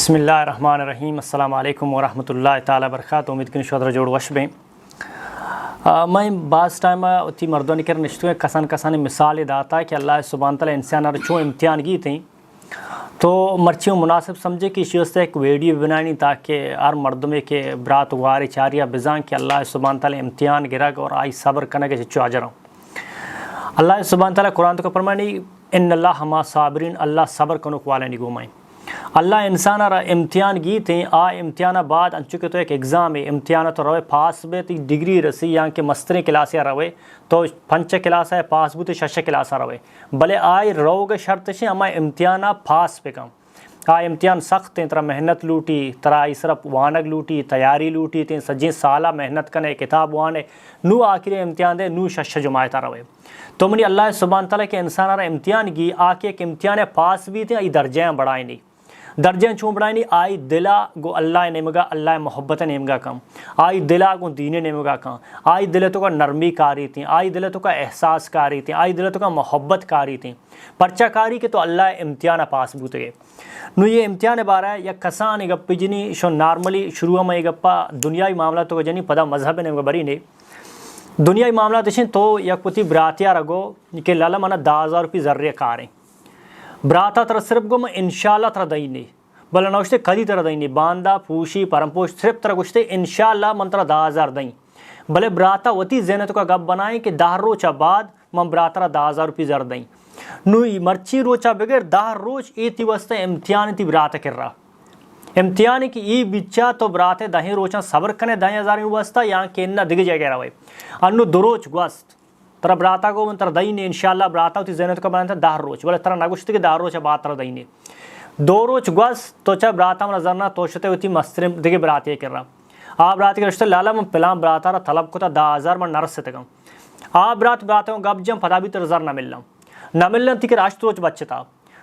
بسم الله الرحمن الرحیم السلام علیکم ورحمۃ اللہ تعالی وبرکاتہ. امید کنی شودر جوڑ وش بیں میں بعض ٹائم تی مردوں کر نشتوں کسان مثال داتا کہ اللہ سبحانہ تعالی انسان چوں امتحان گی تھیں تو مرچیوں مناسب سمجھے کہ شیست ایک ویڈیو بنانی تاکہ ہر مردوں میں کہ برات واری چاریا بزاں کہ اللہ سبحانہ تعالی امتحان گرگ اور آئی صبر کرنے کے چچو اجر. اللہ سبحانہ تعالی قرآن کو فرمانی ان اللہ ہما صابرین اللہ صبر کنک والے نہیں گھومائیں. اللہ انسان را امتحان گیت ہیں آ امتحان بعد انچکے تو ایک ایگزام ہے امتحان تو روے پاس بے تی ڈگری رسی یہاں کے مستریں کلاسیں روے تو 5 کلاس ہے پاس بوتے 6 کلاس روے بلے آئی رو گے شرط سے ہمیں امتحان پاس پہ کم آ امتحان سخت ہیں ترا محنت لوٹی ترا اسرف وانگ لوٹی تیاری لوٹی تین سجیں سالہ محنت کنے کتاب وانے نو آخری امتحان دے نو 6 جماعتہ روے تو منی اللہ سبحانہ تعالیٰ کے انسان را امتحان گی آ کے ایک امتحان پاس بھی تھے ای درجہ بڑھائیں نہیں درجہ چوں بڑھائیں آئی دلا گو اللہ نمگا اللہ محبت نمگا کم آئی دلا گو دین نمگا کم آئی دل تو کا نرمی کاری تھیں آئی دل تو کا احساس کاری تھیں آئی دل تو کا محبت کاری تھیں پرچہ کاری کے تو اللہ امتحان پاس بوتے گئے نو یہ امتحان بارہ ہے یا کسان گپ جنی شو نارملی شروع میں گپا دنیای معاملات تو جنی پدا مذہب نمگا بری نے دنیای معاملات شن تو یک پتی براتیا رگو کہ لالا منا 10,000 روپی ذریعہ کاریں براتا تر صرف گو میں انشاءاللہ تر دئینے بلے نوشتے کدی تر دئینے باندہ پوشی پرمپوش صرف تر گوشتے انشاءاللہ من تر 10,000 دئیں بلے براتا وطی ذہنتو کا گپ بنائیں کہ 10 روچہ بعد من براتا را 10,000 روپی زر دئیں نوی مرچی روچہ بغیر 10 روچ ایتی وستے امتحان تی براتا کر رہا امتحان کی ای بچہ تو براتے 10 روچہ صبر کنے 10,000 وستا یہاں کے انہ دگ جائے گا رہے انو دروچ گوست ترا براتا کو من تر دئینے انشاءاللہ براتا ہوتی ذہنت کا بناتا 10 روچ بولے ترا نگوشتے کہ 10 روچ بعد تر دئینے 2 روچ گوست تو چا براتا من نظرنا توشتے ہوتی مسترم دگے براتی کر رہا براتی کرشتے لالا من پلان براتا را طلب کو تا 10,000 من نرس ستے گا براتا ہوں گب جم پدا بھی تر زر نہ ملنا تھی کہ راشت روچ بچے تھا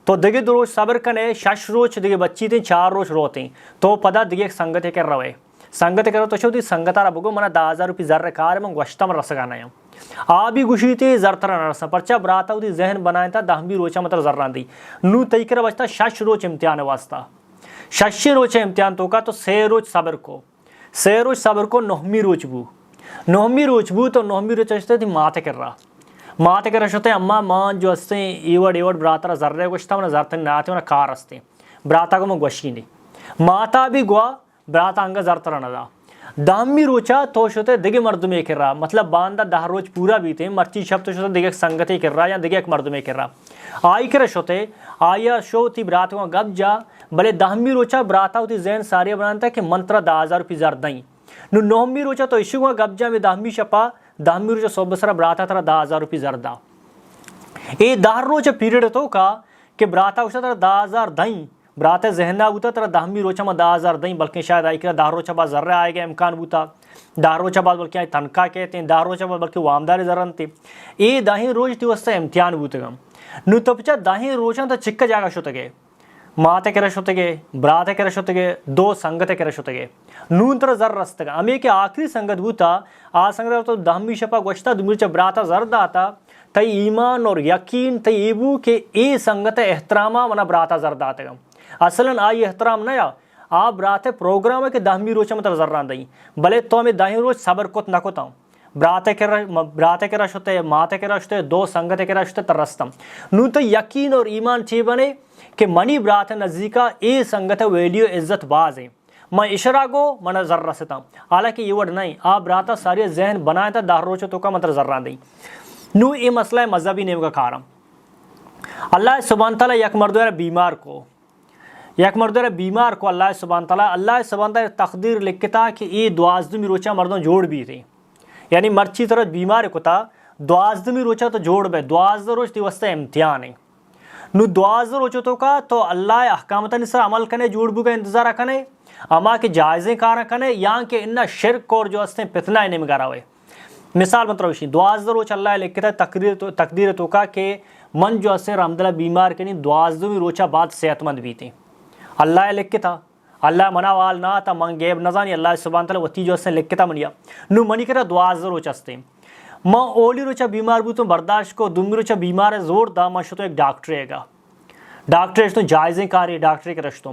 تو دگے 2 روچ صبر کنے 6 روچ دگے بچی تھیں 4 روچ روتے تو پدا دگے ایک سنگت کر رہے سنگت کرو تو شو تھی سنگتا را بگو منا 10,000 روپی زر رکھا رہے من گوشتا من رسگانا ہے آبی گوشی تھی زر تر نرسا پرچا براتا ہوتی ذہن بنائیں تھا 10 بھی روچا مطلب زر ران دی نو تئی کر بچتا 6 روچ امتحان واسطہ 6 روچ امتحان تو کا تو 6 روچ صبر کو 6 روچ صبر کو 9 روچ بو 9 روچ بو تو 9 روچ اشتے تھی ماتے کر رہا ماتے کر رہے اما مان جو استے ایوڑ براتا را زر رہے گوشتا من زر تن ناتے من کار استے براتا کو من گوشی نہیں ماتا بھی گوا براتا انگا زر تر ندا 10 روچا تو شوتے دگے مردمے کر رہا مطلب باندہ 10 روچ پورا بھی تھے مرچی شب تو شوتے دگے سنگتے کر رہا یا دگے ایک مردمے کر رہا آئی کر شوتے آیا شو تھی براتا کو گب جا بلے 10 روچا براتا ہوتی ذہن سارے بناتا کہ منترہ 10,000 روپی زر دائیں نو 9 روچا تو اشو کو گب جا میں 10 شپا 10 روچا صوبہ سرہ براتا ترہ 10,000 روپی زر دا 10 روچا پیریڈ تو کا کہ براتا ہوتا ترہ 10,000 دائیں براتا ذہنہ ہوتا ترہ 10 روچہ میں 10,000 دیں بلکہ شاید آئی کرا 10 روچہ بعد ذرہ آئے گا امکان ہوتا 10 روچہ بعد بلکہ آئی تنکا کہتے ہیں 10 روچہ بعد بلکہ وامدار ذرن تے 10 روچ تی وستا امتحان ہوتے گا نو تو پچھا 10 روچہ تا چکا جاگا شوتے گے ماتے کرا شوتے گے براتے کرا شوتے گے 2 سنگتے کرا شوتے گے نون تر زر رستے گا ہمیں کہ آخری سنگت ہوتا سنگت تو 10 شپا گوشتا دمرچہ براتا زر داتا تی ایمان اور یقین تی ایبو کہ اے سنگت احترامہ ونا براتا زر داتے گا اصلاً آئی احترام نیا آپ براتے پروگرام ہے کہ 10 روچہ مطلب ذران دیں بلے تو ہمیں 10 روچ صبر کت نہ کتا ہوں براتے کرا شتے ماتے کرا شتے 2 سنگتے کرا شتے تر رستم نو تو یقین اور ایمان چی بنے کہ منی براتے نزدیکا اے سنگت ویلیو عزت باز ہیں میں اشرا گو من ذر رستا حالانکہ یہ وڈ نہیں آپ براتا ساری ذہن بنائے تھا 10 روچہ تو کا مطلب ذران دیں نو یہ مسئلہ مذہبی نیو کا کارم اللہ سبحانہ تعالیٰ یک مردویر بیمار کو اللہ سبحانہ تعالیٰ تقدیر لکھتا کہ یہ 12 روچہ مردوں جوڑ بھی تھے یعنی مرچی طرح بیمار کو تا 12 روچہ تو جوڑ بے 12 روچ تی وسط امتحان ہے نو 12 روچہ تو کا تو اللہ احکامتا نصر عمل کنے جوڑ بو کا انتظار کنے اما کہ جائزیں کارا کنے یہاں کہ انہ شرک اور جو استے پتنہ انہیں مگارا ہوئے مثال مطلب اسی 12 روچ اللہ لکھتا تقدیر تو کا کہ من جو اسے رحمداللہ بیمار کنی 12 روچہ بعد صحت مند بھی تھے اللہ لکھتا اللہ منا وال نہ تا من گیب نزانی اللہ سبحانہ تعالی وتی جو اسے لکھتا منیا نو منی کرا 12 روچ استے ماں اولی روچہ بیمار بھی تو برداشت کو 2 روچہ بیمار زور دا ماں شتو ایک ڈاکٹر ہے گا ڈاکٹر تو جائزیں کاری ڈاکٹر کے رشتوں